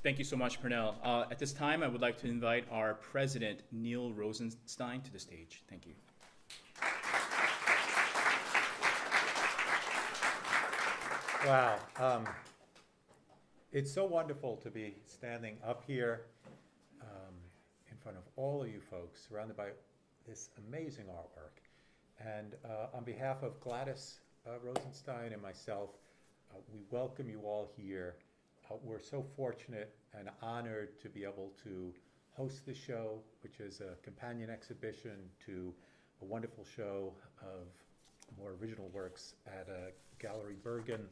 Thank you so much, Pernell. At this time, I would like to invite our president, Neal Rosenstein, to the stage. Thank you. Wow. It's so wonderful to be standing up here in front of all of you folks, surrounded by this amazing artwork. And on behalf of Gladys Rosenstein and myself, we welcome you all here. We're so fortunate and honored to be able to host the show, which is a companion exhibition to a wonderful show of more original works at Gallery Bergen.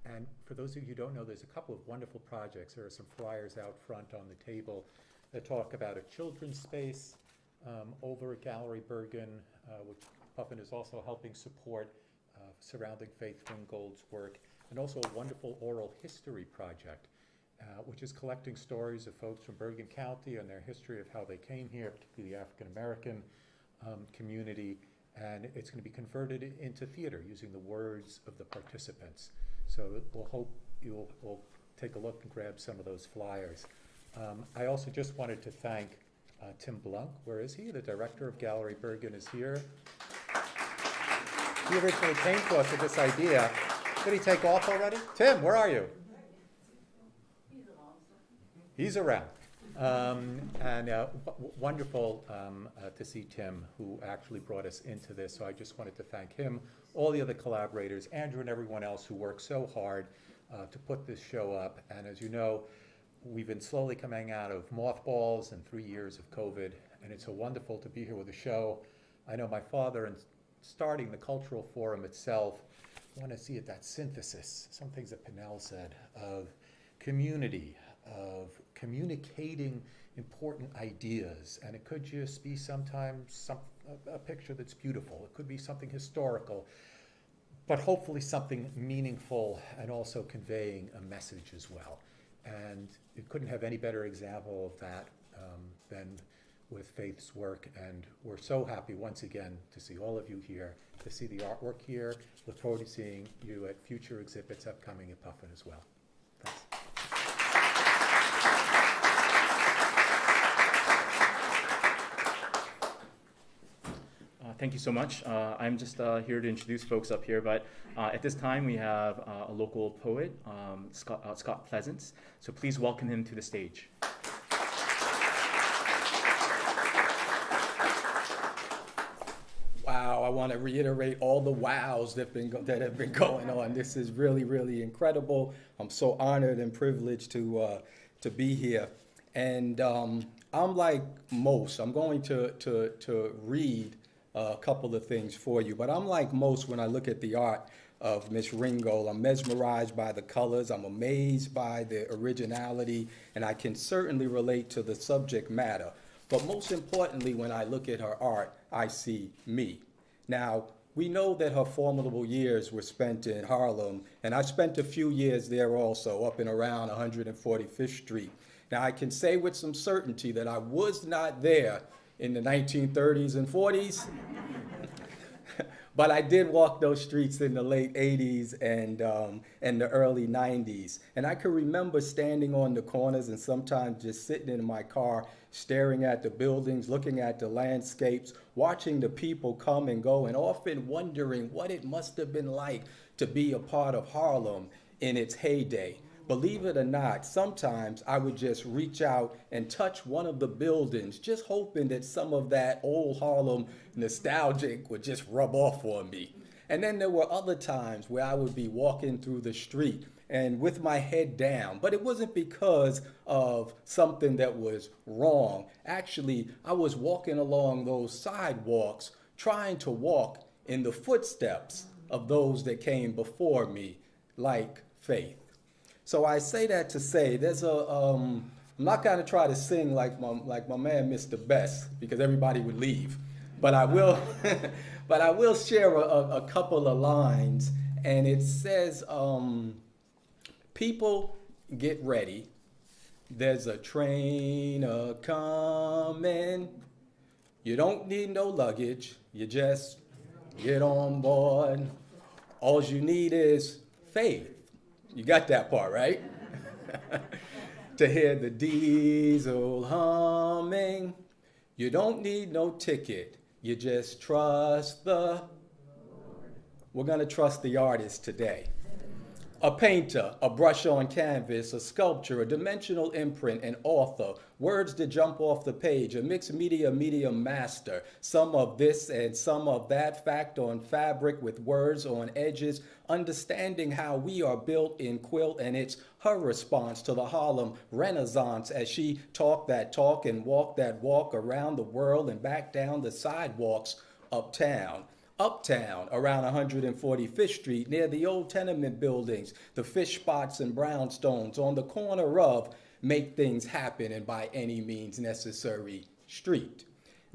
And for those of you who don't know, there's a couple of wonderful projects. There are some flyers out front on the table that talk about a children's space over at Gallery Bergen, which Puffin is also helping support, surrounding Faith Ringgold's work, and also a wonderful oral history project, which is collecting stories of folks from Bergen County and their history of how they came here, particularly the African American community. And it's going to be converted into theater using the words of the participants. So we'll hope you'll take a look and grab some of those flyers. I also just wanted to thank Tim Blunk. Where is he? The director of Gallery Bergen is here. He originally came to us with this idea. Did he take off already? Tim, where are you? He's around. Wonderful to see Tim, who actually brought us into this. So I just wanted to thank him, all the other collaborators, Andrew and everyone else who worked so hard to put this show up. And as you know, we've been slowly coming out of mothballs and 3 years of COVID, and it's so wonderful to be here with the show. I know my father, in starting the Cultural Forum itself, want to see it, that synthesis, some things that Pernell said, of community, of communicating important ideas. And it could just be sometimes a picture that's beautiful. It could be something historical, but hopefully something meaningful and also conveying a message as well. And it couldn't have any better example of that than with Faith's work. And we're so happy once again to see all of you here, to see the artwork here. Look forward to seeing you at future exhibits upcoming at Puffin as well. Thanks. Thank you so much. I'm just here to introduce folks up here, but at this time we have a local poet, Scott Pleasance. So please welcome him to the stage. Wow, I want to reiterate all the wows that have been going on. This is really, really incredible. I'm so honored and privileged to be here. And I'm like most. I'm going to read a couple of things for you, but I'm like most when I look at the art of Miss Ringgold. I'm mesmerized by the colors. I'm amazed by the originality, and I can certainly relate to the subject matter. But most importantly, when I look at her art, I see me. Now, we know that her formidable years were spent in Harlem, and I spent a few years there also, up and around 145th Street. Now, I can say with some certainty that I was not there in the 1930s and 40s, but I did walk those streets in the late 80s and the early 90s. And I can remember standing on the corners and sometimes just sitting in my car, staring at the buildings, looking at the landscapes, watching the people come and go, and often wondering what it must have been like to be a part of Harlem in its heyday. Believe it or not, sometimes I would just reach out and touch one of the buildings, just hoping that some of that old Harlem nostalgic would just rub off on me. And then there were other times where I would be walking through the street and with my head down, but it wasn't because of something that was wrong. Actually, I was walking along those sidewalks, trying to walk in the footsteps of those that came before me, like Faith. So I say that to say there's I'm not going to try to sing like my man Mr. Bess, because everybody would leave, but I will but I will share a couple of lines, and it says, people get ready, there's a train a-coming, you don't need no luggage, you just get on board, all you need is faith. You got that part, right? to hear the diesel humming. You don't need no ticket, you just trust the... We're gonna trust the artist today. A painter, a brush on canvas, a sculpture, a dimensional imprint, an author, words that jump off the page, a mixed media medium master, some of this and some of that, fact on fabric with words on edges, understanding how we are built in quilt, and it's her response to the Harlem Renaissance as she talked that talk and walked that walk around the world and back down the sidewalks uptown. Uptown, around 145th Street, near the old tenement buildings, the fish spots and brownstones, on the corner of Make Things Happen and By Any Means Necessary Street.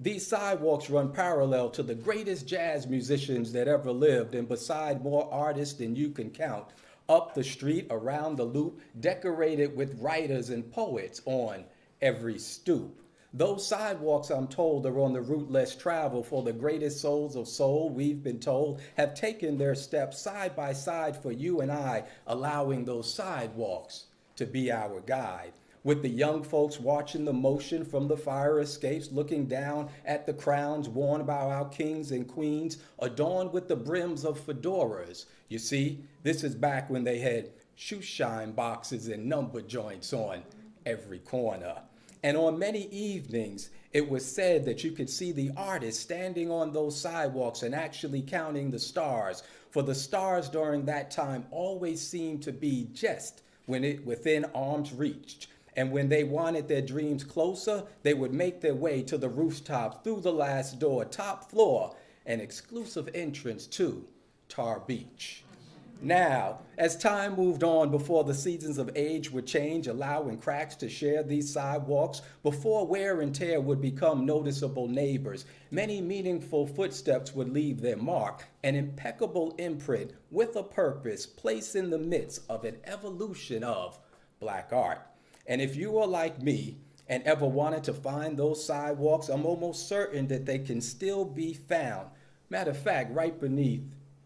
These sidewalks run parallel to the greatest jazz musicians that ever lived, and beside more artists than you can count, up the street, around the loop, decorated with writers and poets on every stoop. Those sidewalks, I'm told, are on the route less traveled, for the greatest souls of soul, we've been told, have taken their steps side by side for you and I, allowing those sidewalks to be our guide. With the young folks watching the motion from the fire escapes, looking down at the crowns worn by our kings and queens, adorned with the brims of fedoras. You see, this is back when they had shoe shine boxes and number joints on every corner. And on many evenings, it was said that you could see the artist standing on those sidewalks and actually counting the stars. For the stars during that time always seemed to be just within arm's reach. And when they wanted their dreams closer, they would make their way to the rooftop, through the last door, top floor, an exclusive entrance to Tar Beach. Now, as time moved on, before the seasons of age would change, allowing cracks to share these sidewalks, before wear and tear would become noticeable neighbors, many meaningful footsteps would leave their mark, an impeccable imprint with a purpose, placed in the midst of an evolution of Black art. And if you are like me and ever wanted to find those sidewalks, I'm almost certain that they can still be found. Matter of fact, right beneath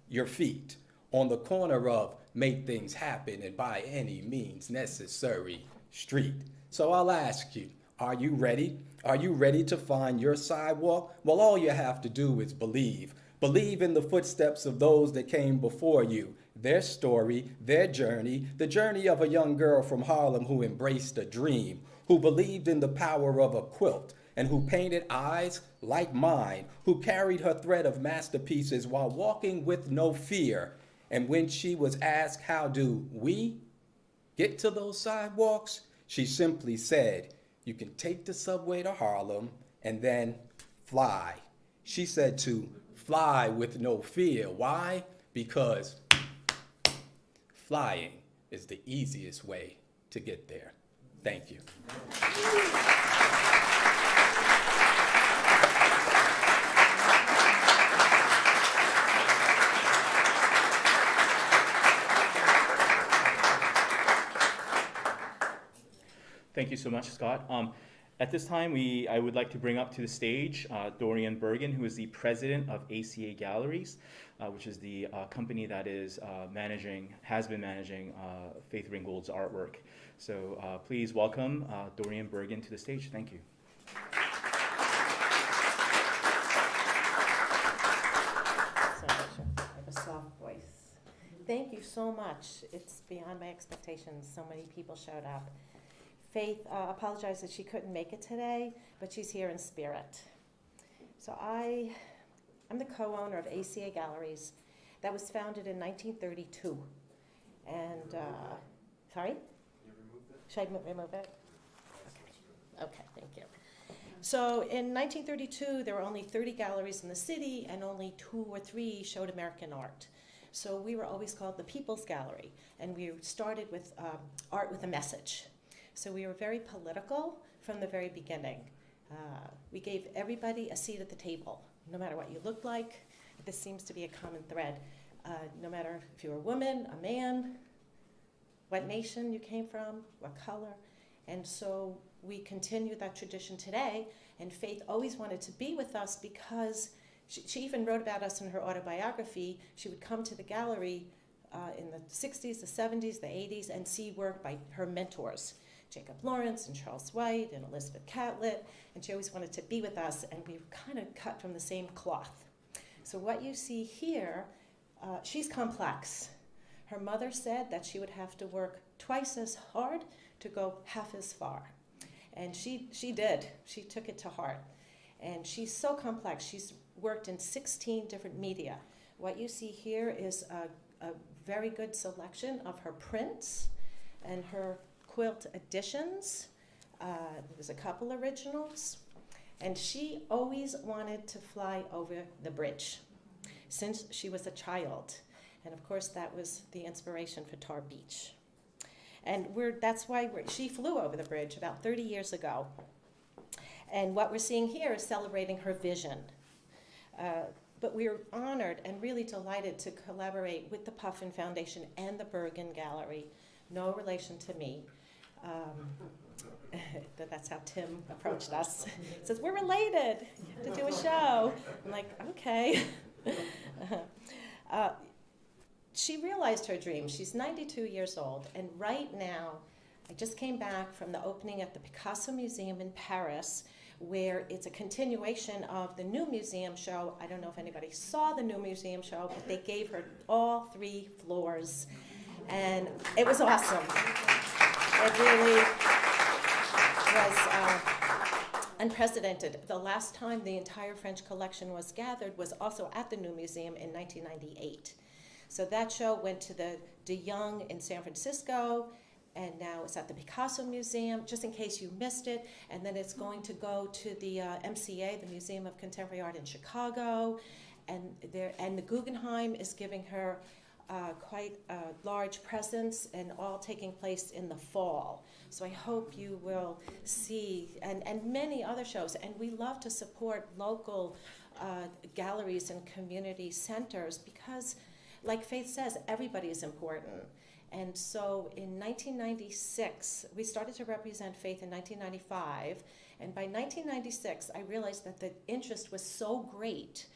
your feet, on the corner of Make Things Happen and By Any Means Necessary Street. So I'll ask you, are you ready? Are you ready to find your sidewalk? Well, all you have to do is believe. Believe in the footsteps of those that came before you, their story, their journey, the journey of a young girl from Harlem who embraced a dream, who believed in the power of a quilt, and who painted eyes like mine, who carried her thread of masterpieces while walking with no fear. And when she was asked, how do we get to those sidewalks? She simply said, you can take the subway to Harlem and then fly. She said to fly with no fear. Why? Because flying is the easiest way to get there. Thank you. Thank you so much, Scott. At this time, I would like to bring up to the stage Dorian Bergen, who is the president of ACA Galleries, which is the company that has been managing Faith Ringgold's artwork. So please welcome Dorian Bergen to the stage. Thank you. So much. I have a soft voice. Thank you so much. It's beyond my expectations. So many people showed up. Faith apologized that she couldn't make it today, but she's here in spirit. So I'm the co-owner of ACA Galleries. That was founded in 1932. And, sorry? You removed it? Should I remove it? Okay, thank you. So in 1932, there were only 30 galleries in the city, and only 2 or 3 showed American art. So we were always called the People's Gallery, and we started with art with a message. So we were very political from the very beginning. We gave everybody a seat at the table, no matter what you looked like. This seems to be a common thread. No matter if you were a woman, a man, what nation you came from, what color. And so we continue that tradition today. And Faith always wanted to be with us because she even wrote about us in her autobiography. She would come to the gallery in the 60s, the 70s, the 80s, and see work by her mentors. Jacob Lawrence and Charles White and Elizabeth Catlett, and she always wanted to be with us, and we were kind of cut from the same cloth. So what you see here, she's complex. Her mother said that she would have to work twice as hard to go half as far. And she did. She took it to heart. And she's so complex. She's worked in 16 different media. What you see here is a very good selection of her prints and her quilt editions. There's a couple originals. And she always wanted to fly over the bridge since she was a child. And of course, that was the inspiration for Tar Beach. And that's why she flew over the bridge about 30 years ago. And what we're seeing here is celebrating her vision. But we're honored and really delighted to collaborate with the Puffin Foundation and the Bergen Gallery. No relation to me. That's how Tim approached us. He says, we're related. You have to do a show. I'm like, okay. She realized her dream. She's 92 years old, and right now, I just came back from the opening at the Picasso Museum in Paris, where it's a continuation of the new museum show. I don't know if anybody saw the new museum show, but they gave her all 3 floors, and it was awesome. It really was unprecedented. The last time the entire French collection was gathered was also at the new museum in 1998. So that show went to the De Young in San Francisco, and now it's at the Picasso Museum, just in case you missed it. And then it's going to go to the MCA, the Museum of Contemporary Art in Chicago. And the Guggenheim is giving her quite a large presence, and all taking place in the fall. So I hope you will see, and many other shows. And we love to support local galleries and community centers because, like Faith says, everybody is important. And so in 1996, we started to represent Faith in 1995. And by 1996, I realized that the interest was so great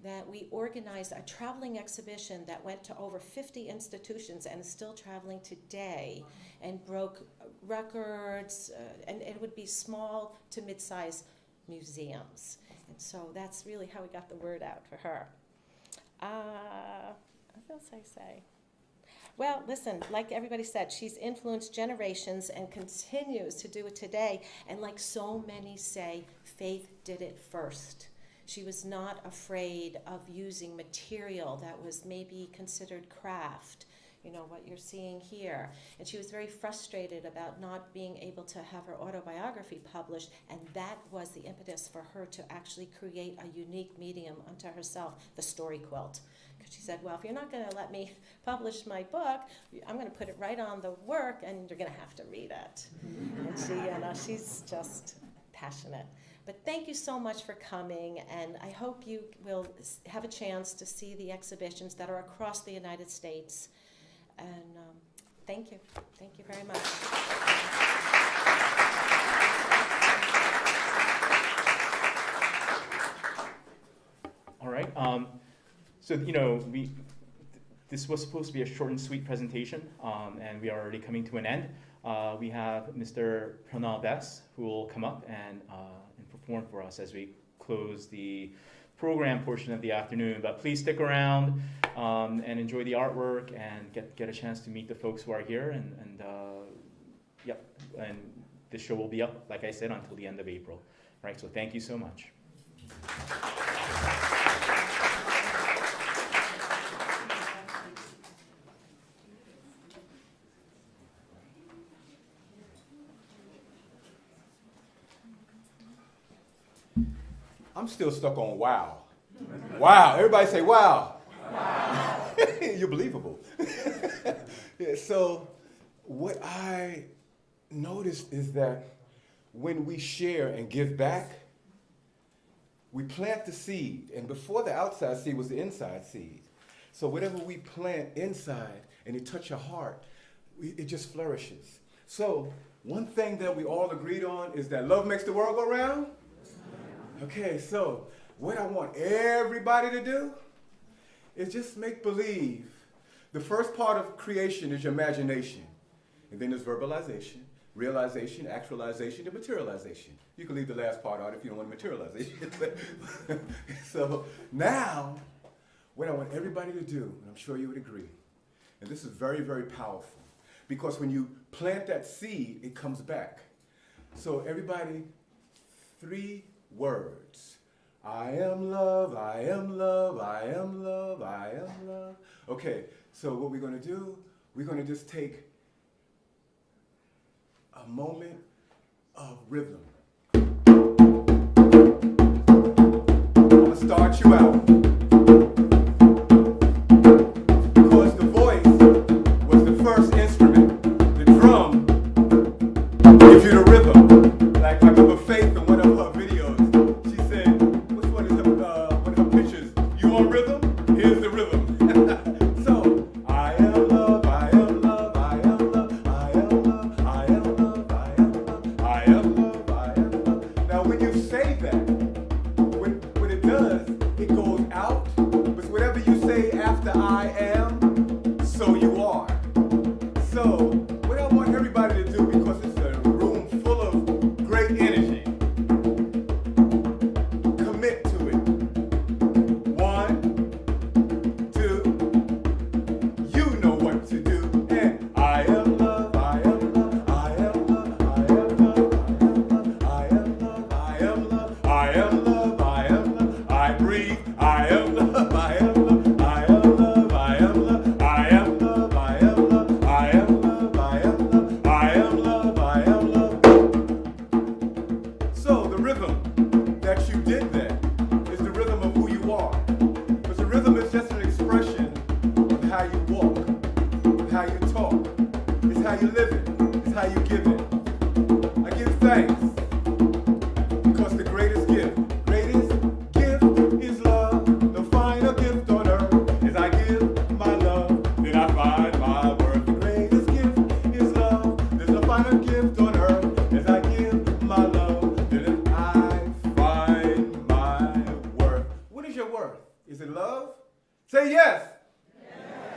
that we organized a traveling exhibition that went to over 50 institutions and is still traveling today, and broke records, and it would be small to mid-size museums. And so that's really how we got the word out for her. What else I say? Well, listen, like everybody said, she's influenced generations and continues to do it today. And like so many say, Faith did it first. She was not afraid of using material that was maybe considered craft, you know, what you're seeing here. And she was very frustrated about not being able to have her autobiography published, and that was the impetus for her to actually create a unique medium unto herself, the story quilt. Because she said, well, if you're not going to let me publish my book, I'm going to put it right on the work, and you're going to have to read it. And she, you know, she's just passionate. But thank you so much for coming, and I hope you will have a chance to see the exhibitions that are across the United States. And thank you. Thank you very much. All right. So, you know, this was supposed to be a short and sweet presentation, and we are already coming to an end. We have Mr. Pernell Bess, who will come up and perform for us as we close the program portion of the afternoon. But please stick around and enjoy the artwork and get a chance to meet the folks who are here. And the show will be up, like I said, until the end of April. All right, so thank you so much. I'm still stuck on wow. Wow. Everybody say wow. Wow. You're believable. Yeah, so what I noticed is that when we share and give back, we plant the seed. And before the outside seed was the inside seed. So whatever we plant inside and it touches your heart, it just flourishes. So one thing that we all agreed on is that love makes the world go round. Okay, so what I want everybody to do is just make believe. The first part of creation is your imagination, and then there's verbalization, realization, actualization, and materialization. You can leave the last part out if you don't want materialization. So now, what I want everybody to do, and I'm sure you would agree, and this is very, very powerful, because when you plant that seed, it comes back. So everybody, 3 words. I am love, I am love, I am love, I am love. Okay, so what we're going to do, we're going to just take a moment of rhythm. I'm going to start you out. Because the voice was the first instrument. The drum gives you the rhythm. Like I remember Faith in one of her videos, she said, which one is one of her pictures? You on rhythm? Here's the rhythm. So, I am love, I am love, I am love, I am love, I am love, I am love, I am love, I am love. Now when you say that, what it does, it goes out, but whatever you say after I am, so you are. So, what I want everybody to do, because it's a room full of great energy, commit to it. 1, 2, you know what to do. And I am love, I am love, I am love, I am love, I am love, I am love, I am love, I am love, I breathe, I am love, I am love, I am love, I am love, I am love, I am love, I am love, I am love, I am love, I am love. So the rhythm that you did there is the rhythm of who you are. Because the rhythm is just an expression of how you walk, of how you talk. It's how you live it. It's how you give it. I give thanks because the greatest gift is love. The final gift on earth is I give my love, then I find my worth. The greatest gift is love. There's no final gift on earth as I give my love, then I find my worth. What is your worth? Is it love? Say yes.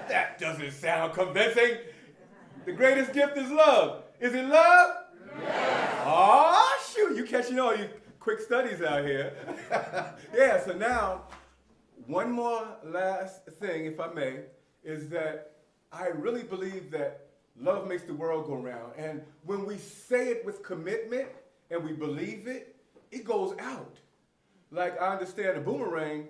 That doesn't sound convincing. The greatest gift is love. Is it love? Yes. Oh, shoot, you catching all you quick studies out here. Yeah, so now, one more last thing, if I may, is that I really believe that love makes the world go round. And when we say it with commitment and we believe it, it goes out. Like I understand a boomerang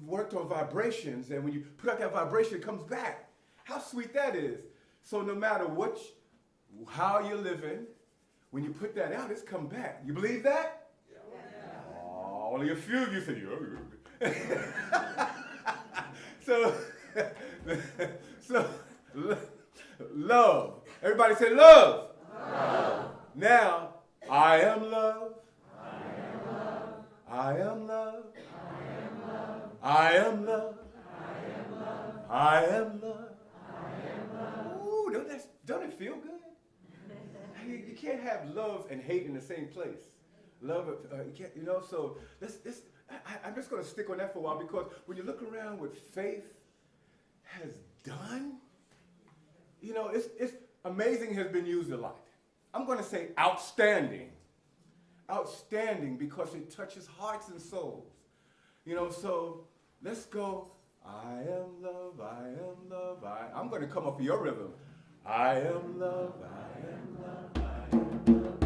worked on vibrations, and when you put out that vibration, it comes back. How sweet that is. So no matter how you're living, when you put that out, it's come back. You believe that? Yeah. Oh, only a few of you said, so love. Everybody say love. Love. Now, I am love. I am love. I am love. I am love. I am love. I am love. I am love. Ooh, don't it feel good? You can't have love and hate in the same place. Love, you can't, so I'm just going to stick on that for a while, because when you look around what Faith has done, it's amazing has been used a lot. I'm going to say outstanding. Outstanding because it touches hearts and souls. So let's go. I am love, I am love, I'm going to come up with your rhythm. I am love, I am love, I am love,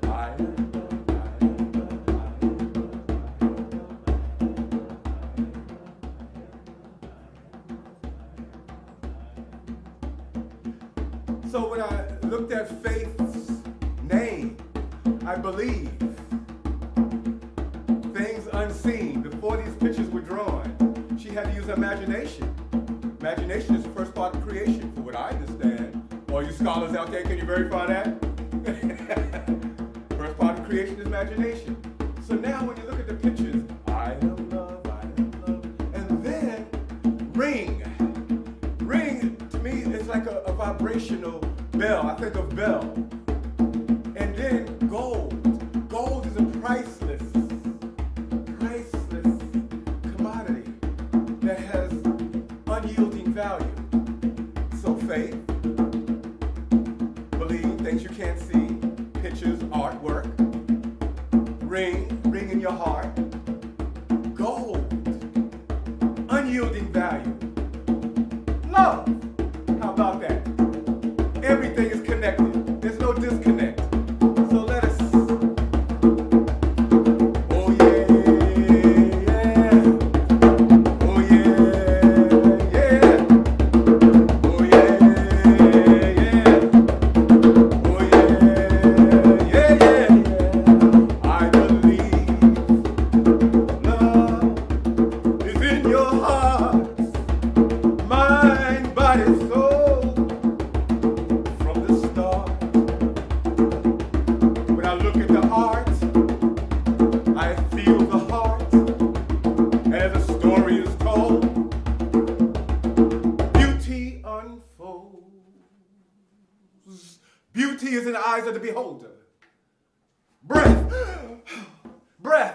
I am love, I am love, I am love, I am love. So when I looked at Faith's name, I believe things unseen, before these pictures were drawn, she had to use her imagination. Imagination is the first part of creation, from what I understand. All you scholars out there, can you verify that? First part of creation is imagination. So now when you look at the pictures, I am love, and then ring. Ring, to me, is like a vibrational bell. I think of bell. And then gold. Gold is a priceless commodity that has unyielding value. So Faith, can't see, pictures, artwork, ring in your heart, gold, unyielding value, love. How about that? Everything is connected. There's no disconnect. So let us. Oh yeah, yeah. Oh yeah, yeah. Oh yeah, yeah. Oh yeah, yeah, yeah. I believe love is in your heart, mind, body, soul. From the start, when I look at the art, I feel the heart as a story is told. Beauty unfolds. Beauty is in the eyes of the beholder. Breath, breath,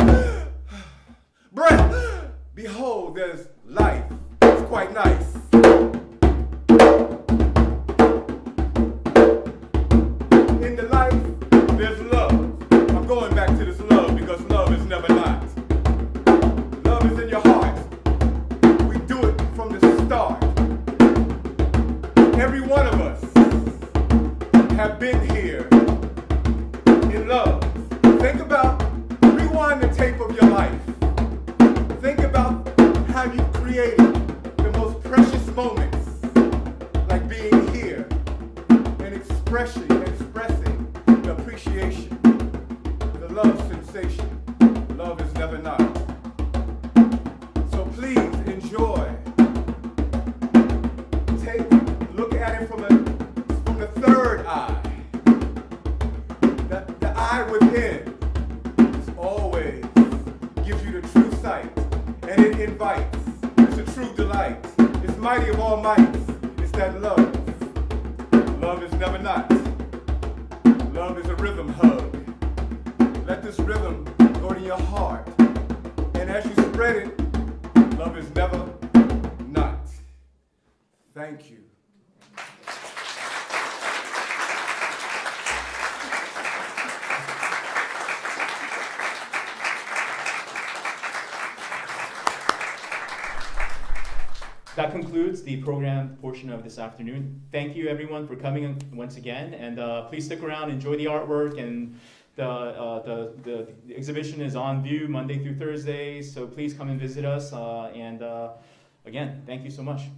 breath. Behold, there's life. It's quite nice. In the life, there's love. I'm going back to this love because love is never not. Love is in your heart. We do it from the start. Every one of us have been here in love. Think about, rewind the tape of your life. Think about how you created the most precious moments, like being here and expressing the appreciation, the love sensation. Love is never not. So please enjoy. Look at it from the third eye. The eye within is always gives you the true sight, and it invites. It's a true delight. It's mighty of all mights. It's that love. Love is never not. Love is a rhythm hug. Let this rhythm go to your heart. And as you spread it, love is never not. Thank you. That concludes the program portion of this afternoon. Thank you everyone for coming once again, and please stick around, enjoy the artwork, and the exhibition is on view Monday through Thursday, so please come and visit us, and again, thank you so much.